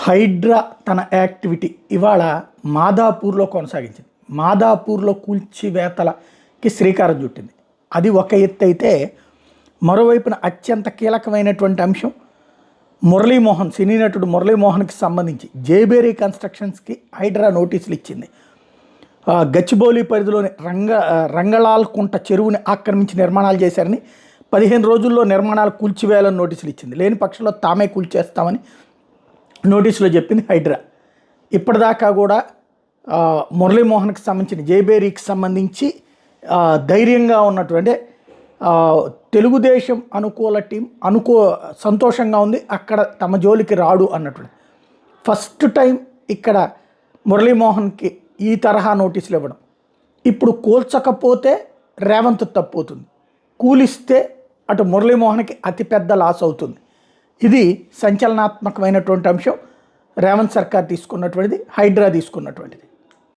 హైడ్రా తన యాక్టివిటీ ఇవాళ మాదాపూర్లో కొనసాగించింది. మాదాపూర్లో కూల్చివేతలకి శ్రీకారం చుట్టింది. అది ఒక ఎత్తు అయితే, మరోవైపున అత్యంత కీలకమైనటువంటి అంశం మురళీమోహన్, సినీ నటుడు మురళీమోహన్కి సంబంధించి జేబేరీ కన్స్ట్రక్షన్స్కి హైడ్రా నోటీసులు ఇచ్చింది. గచ్చిబౌలి పరిధిలోని రంగళాల్ కుంట చెరువుని ఆక్రమించి నిర్మాణాలు చేశారని, 15 రోజుల్లో నిర్మాణాలు కూల్చివేయాలని నోటీసులు ఇచ్చింది. లేని పక్షంలో తామే కూల్చేస్తామని నోటీసులో చెప్పింది హైడ్రా. ఇప్పటిదాకా కూడా మురళీమోహన్కి సంబంధించిన జేబేరీకి సంబంధించి ధైర్యంగా ఉన్నటువంటి తెలుగుదేశం అనుకూల టీం సంతోషంగా ఉంది, అక్కడ తమ జోలికి రాడు అన్నటువంటి. ఫస్ట్ టైం ఇక్కడ మురళీమోహన్కి ఈ తరహా నోటీసులు ఇవ్వడం. ఇప్పుడు కూల్చకపోతే రేవంత్ తప్పుతుంది, కూలిస్తే అటు మురళీమోహన్కి అతిపెద్ద లాస్ అవుతుంది. ఇది సంచలనాత్మకమైనటువంటి అంశం రేవంత్ సర్కార్ తీసుకున్నటువంటిది, హైడ్రా తీసుకున్నటువంటిది.